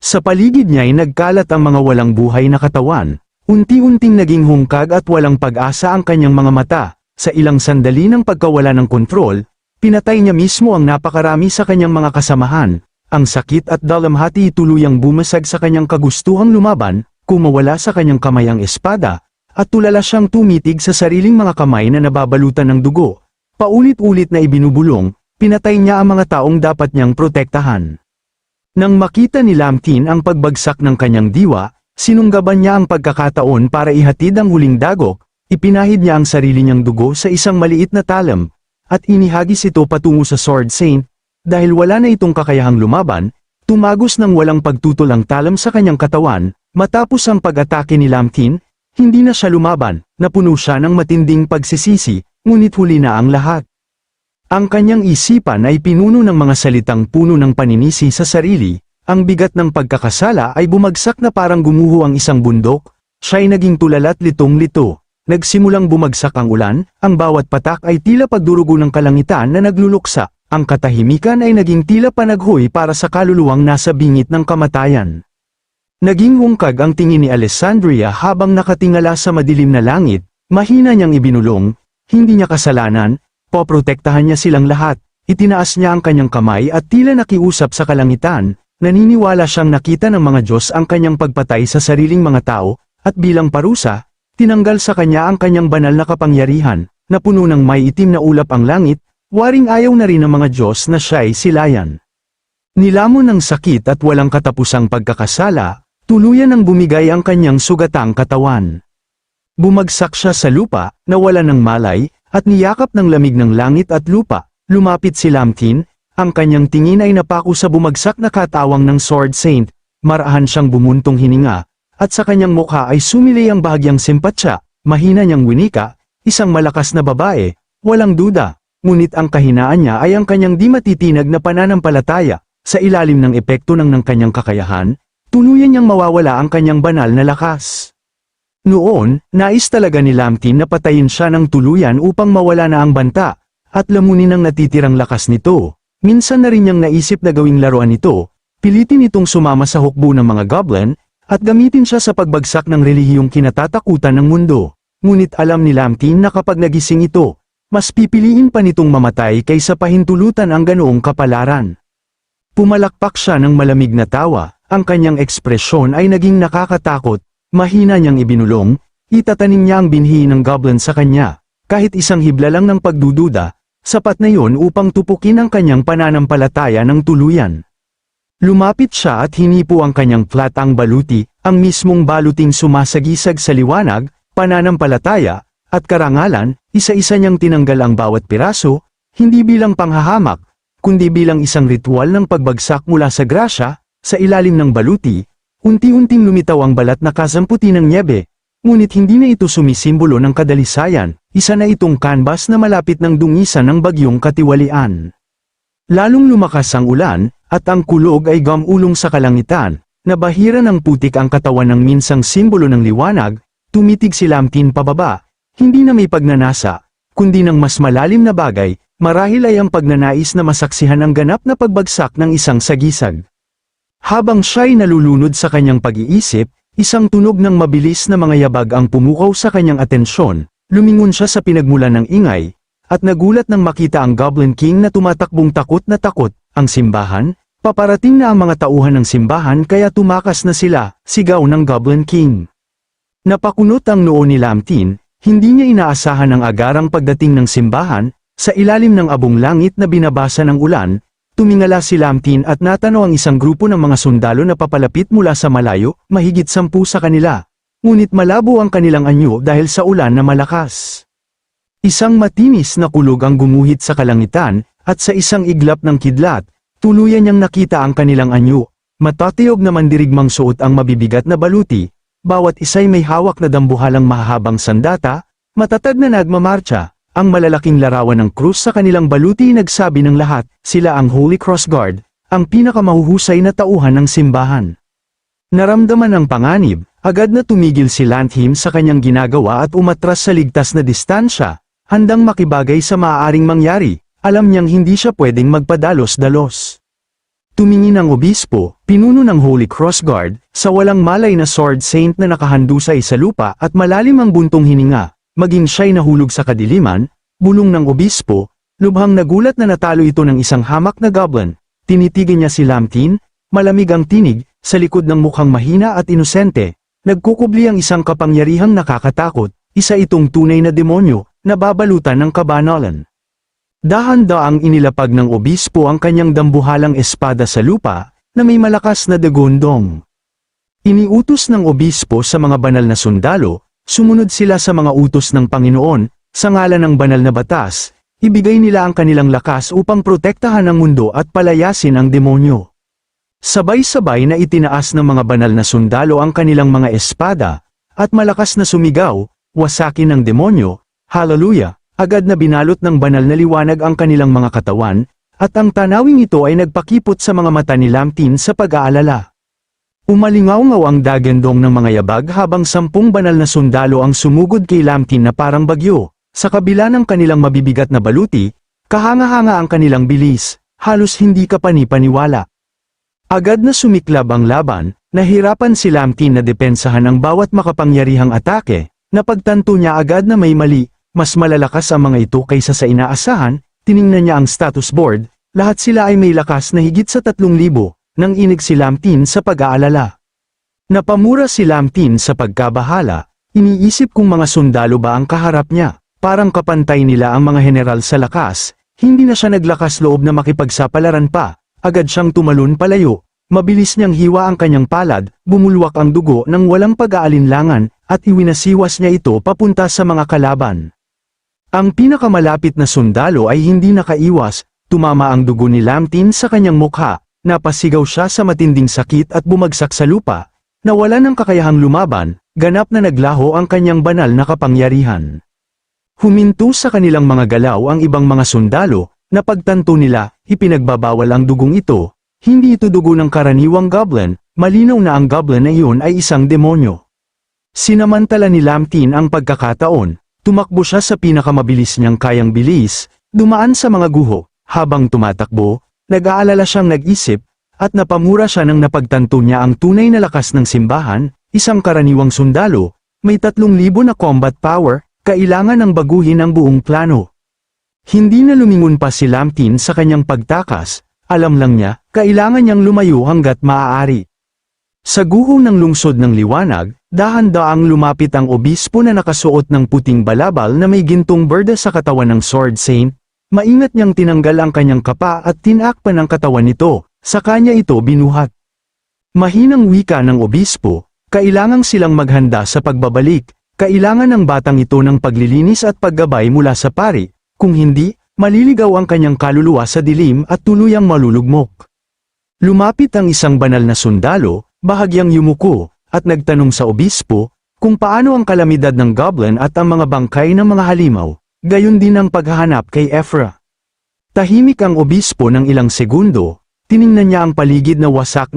Sa paligid niya ay nagkalat ang mga walang buhay na katawan. Unti-unting naging hungkag at walang pag-asa ang kanyang mga mata. Sa ilang sandali ng pagkawala ng kontrol, pinatay niya mismo ang napakarami sa kanyang mga kasamahan. Ang sakit at dalamhati tuluyang bumasag sa kanyang kagustuhang lumaban, kumawala sa kanyang kamay ang espada, at tulala siyang tumitig sa sariling mga kamay na nababalutan ng dugo. Paulit-ulit na ibinubulong, pinatay niya ang mga taong dapat niyang protektahan. Nang makita ni Lam Tin ang pagbagsak ng kanyang diwa, sinunggaban niya ang pagkakataon para ihatid ang huling dagok, ipinahid niya ang sarili niyang dugo sa isang maliit na talam, at inihagis ito patungo sa Sword Saint. Dahil wala na itong kakayahang lumaban, tumagos ng walang pagtutol ang talam sa kanyang katawan. Matapos ang pag-atake ni Lam Tin, hindi na siya lumaban, napuno siya ng matinding pagsisisi, ngunit huli na ang lahat. Ang kanyang isipan ay pinuno ng mga salitang puno ng paninisi sa sarili. Ang bigat ng pagkakasala ay bumagsak na parang gumuho ang isang bundok. Siya'y naging tulala't litong-lito. Nagsimulang bumagsak ang ulan, ang bawat patak ay tila pagdurugo ng kalangitan na nagluluksa. Ang katahimikan ay naging tila panaghoy para sa kaluluwang nasa bingit ng kamatayan. Naging hungkag ang tingin ni Alessandria habang nakatingala sa madilim na langit. Mahina niyang ibinulong, hindi niya kasalanan, poprotektahan niya silang lahat. Itinaas niya ang kanyang kamay at tila nakiusap sa kalangitan. Naniniwala siyang nakita ng mga Diyos ang kanyang pagpatay sa sariling mga tao, at bilang parusa, tinanggal sa kanya ang kanyang banal na kapangyarihan, na puno ng may itim na ulap ang langit. Waring ayaw na rin ng mga Diyos na siya'y silayan. Nilamon ng sakit at walang katapusang pagkakasala, tuluyan ang bumigay ang kanyang sugatang katawan. Bumagsak siya sa lupa, nawala ng malay, at niyakap ng lamig ng langit at lupa. Lumapit si Lam Tin, ang kanyang tingin ay napako sa bumagsak na katawang ng Sword Saint. Marahan siyang bumuntong hininga, at sa kanyang mukha ay sumilay ang bahagyang simpatsya. Mahina niyang winika, isang malakas na babae, walang duda. Ngunit ang kahinaan niya ay ang kanyang di matitinag na pananampalataya. Sa ilalim ng epekto ng kanyang kakayahan, tuluyan niyang mawawala ang kanyang banal na lakas. Noon, nais talaga ni Lam Tin na patayin siya ng tuluyan upang mawala na ang banta, at lamunin ang natitirang lakas nito. Minsan na rin niyang naisip na gawing laruan ito, pilitin itong sumama sa hukbo ng mga goblin, at gamitin siya sa pagbagsak ng relihiyong kinatatakutan ng mundo. Ngunit alam ni Lam Tin na kapag nagising ito, mas pipiliin pa nitong mamatay kaysa pahintulutan ang ganoong kapalaran. Pumalakpak siya ng malamig na tawa, ang kanyang ekspresyon ay naging nakakatakot, mahina niyang ibinulong, itatanim niya ang binhi ng goblin sa kanya, kahit isang hibla lang ng pagdududa, sapat na yon upang tupukin ang kanyang pananampalataya ng tuluyan. Lumapit siya at hinipo ang kanyang platang baluti, ang mismong baluting sumasagisag sa liwanag, pananampalataya, at karangalan. Isa-isa niyang tinanggal ang bawat piraso, hindi bilang panghahamak, kundi bilang isang ritual ng pagbagsak mula sa grasya. Sa ilalim ng baluti, unti-unting lumitaw ang balat na kasamputi ng nyebe, ngunit hindi na ito sumisimbolo ng kadalisayan, isa na itong canvas na malapit ng dungisan ng bagyong katiwalian. Lalong lumakas ang ulan, at ang kulog ay gumulong sa kalangitan, nabahira ng putik ang katawan ng minsang simbolo ng liwanag. Tumitig si Lam Tin pababa. Hindi na may pagnanasa, kundi ng mas malalim na bagay, marahil ay ang pagnanais na masaksihan ang ganap na pagbagsak ng isang sagisag. Habang siya'y nalulunod sa kanyang pag-iisip, isang tunog ng mabilis na mga yabag ang pumukaw sa kanyang atensyon. Lumingon siya sa pinagmulan ng ingay, at nagulat nang makita ang Goblin King na tumatakbong takot na takot. Ang simbahan, paparating na ang mga tauhan ng simbahan kaya tumakas na sila, sigaw ng Goblin King. Napakunot ang noo ni Lam Tin. Hindi niya inaasahan ang agarang pagdating ng simbahan. Sa ilalim ng abong langit na binabasa ng ulan, tumingala si Lam Tin at natanaw ang isang grupo ng mga sundalo na papalapit mula sa malayo, mahigit 10 sa kanila. Ngunit malabo ang kanilang anyo dahil sa ulan na malakas. Isang matinis na kulog ang gumuhit sa kalangitan, at sa isang iglap ng kidlat, tuluyan niyang nakita ang kanilang anyo. Matatiyog na mandirigmang suot ang mabibigat na baluti. Bawat isa'y may hawak na dambuhalang mahahabang sandata, matatag na nagmamarcha. Ang malalaking larawan ng krus sa kanilang baluti nagsabi ng lahat, sila ang Holy Cross Guard, ang pinakamahuhusay na tauhan ng simbahan. Naramdaman ang panganib, agad na tumigil si Lanthim sa kanyang ginagawa at umatras sa ligtas na distansya, handang makibagay sa maaaring mangyari. Alam niyang hindi siya pwedeng magpadalos-dalos. Tumingin ang obispo, pinuno ng Holy Cross Guard, sa walang malay na sword saint na nakahandusay sa lupa at malalim ang buntong hininga, maging siya'y nahulog sa kadiliman, bulong ng obispo, lubhang nagulat na natalo ito ng isang hamak na goblin. Tinitigan niya si Lamtin, malamig ang tinig, sa likod ng mukhang mahina at inosente, nagkukubli ang isang kapangyarihang nakakatakot, isa itong tunay na demonyo, na babalutan ng kabanalan. Dahan-daang inilapag ng obispo ang kanyang dambuhalang espada sa lupa, na may malakas na dagondong. Iniutos ng obispo sa mga banal na sundalo, sumunod sila sa mga utos ng Panginoon, sa ngalan ng banal na batas, ibigay nila ang kanilang lakas upang protektahan ang mundo at palayasin ang demonyo. Sabay-sabay na itinaas ng mga banal na sundalo ang kanilang mga espada, at malakas na sumigaw, wasakin ng demonyo, hallelujah! Agad na binalot ng banal na liwanag ang kanilang mga katawan, at ang tanawing ito ay nagpakipot sa mga mata ni Lamtin sa pag-aalala. Umalingaw-ngaw ang dagendong ng mga yabag habang 10 banal na sundalo ang sumugod kay Lamtin na parang bagyo. Sa kabila ng kanilang mabibigat na baluti, kahanga-hanga ang kanilang bilis, halos hindi ka panipaniwala. Agad na sumiklab ang laban, nahirapan si Lamtin na depensahan ang bawat makapangyarihang atake, napagtanto niya agad na may mali. Mas malalakas ang mga ito kaysa sa inaasahan, tiningnan niya ang status board, lahat sila ay may lakas na higit sa 3,000, nang inig si Lamtin sa pag-aalala. Napamura si Lamtin sa pagkabahala, iniisip kung mga sundalo ba ang kaharap niya, parang kapantay nila ang mga general sa lakas, hindi na siya naglakas loob na makipagsapalaran pa, agad siyang tumalon palayo, mabilis niyang hiwa ang kanyang palad, bumulwak ang dugo ng walang pag-aalinlangan, at iwinasiwas niya ito papunta sa mga kalaban. Ang pinakamalapit na sundalo ay hindi nakaiwas, tumama ang dugo ni Lamtin sa kanyang mukha, napasigaw siya sa matinding sakit at bumagsak sa lupa, nawala ng kakayahang lumaban, ganap na naglaho ang kanyang banal na kapangyarihan. Huminto sa kanilang mga galaw ang ibang mga sundalo, napagtanto nila, ipinagbabawal ang dugong ito, hindi ito dugo ng karaniwang goblin, malinaw na ang goblin na iyon ay isang demonyo. Sinamantala ni Lamtin ang pagkakataon, tumakbo siya sa pinakamabilis niyang kayang bilis, dumaan sa mga guho, habang tumatakbo, nag-aalala siyang nag-isip, at napamura siya nang napagtanto niya ang tunay na lakas ng simbahan, isang karaniwang sundalo, may 3,000 na combat power, kailangan ng baguhin ang buong plano. Hindi na lumingon pa si Lamtin sa kanyang pagtakas, alam lang niya, kailangan niyang lumayo hanggat maaari. Sa guho ng lungsod ng liwanag, dahan-daang lumapit ang obispo na nakasuot ng puting balabal na may gintong berda sa katawan ng sword saint, maingat niyang tinanggal ang kanyang kapa at tinakpan ang katawan nito, sa kanya ito binuhat. Mahinang wika ng obispo, kailangang silang maghanda sa pagbabalik, kailangan ng batang ito ng paglilinis at paggabay mula sa pari, kung hindi, maliligaw ang kanyang kaluluwa sa dilim at tuluyang malulugmok. Lumapit ang isang banal na sundalo, bahagyang yumuko, at nagtanong sa obispo, kung paano ang kalamidad ng goblin at ang mga bangkay ng mga halimaw, gayon din ang paghahanap kay Ephra. Tahimik ang obispo ng ilang segundo, tiningnan niya ang paligid na wasak,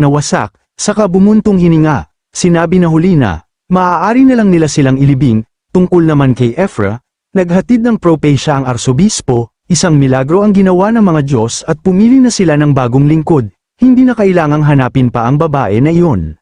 saka bumuntong hininga, sinabi na huli na, maaari na lang nila silang ilibing, tungkol naman kay Ephra, naghatid ng propesya ang arsobispo, isang milagro ang ginawa ng mga Diyos at pumili na sila ng bagong lingkod. Hindi na kailangang hanapin pa ang babae na iyon.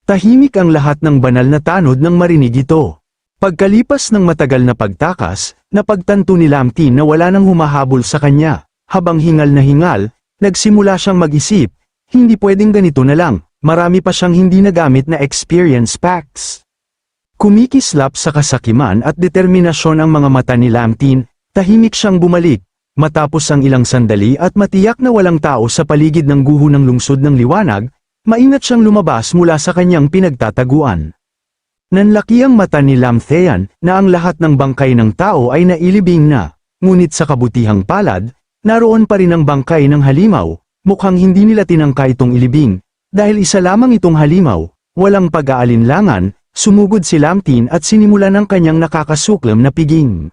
Tahimik ang lahat ng banal na tanod nang marinig ito. Pagkalipas ng matagal na pagtakas, napagtanto ni Lamtin na wala nang humahabol sa kanya. Habang hingal na hingal, nagsimula siyang mag-isip, hindi pwedeng ganito na lang, marami pa siyang hindi nagamit na experience packs. Kumikislap sa kasakiman at determinasyon ang mga mata ni Lamtin, tahimik siyang bumalik. Matapos ang ilang sandali at matiyak na walang tao sa paligid ng guho ng lungsod ng liwanag, maingat siyang lumabas mula sa kanyang pinagtataguan. Nanlaki ang mata ni Lamthean na ang lahat ng bangkay ng tao ay nailibing na, ngunit sa kabutihang palad, naroon pa rin ang bangkay ng halimaw, mukhang hindi nila tinangka itong ilibing, dahil isa lamang itong halimaw, walang pag-aalinlangan, sumugod si Lamtin at sinimulan ang kanyang nakakasuklam na piging.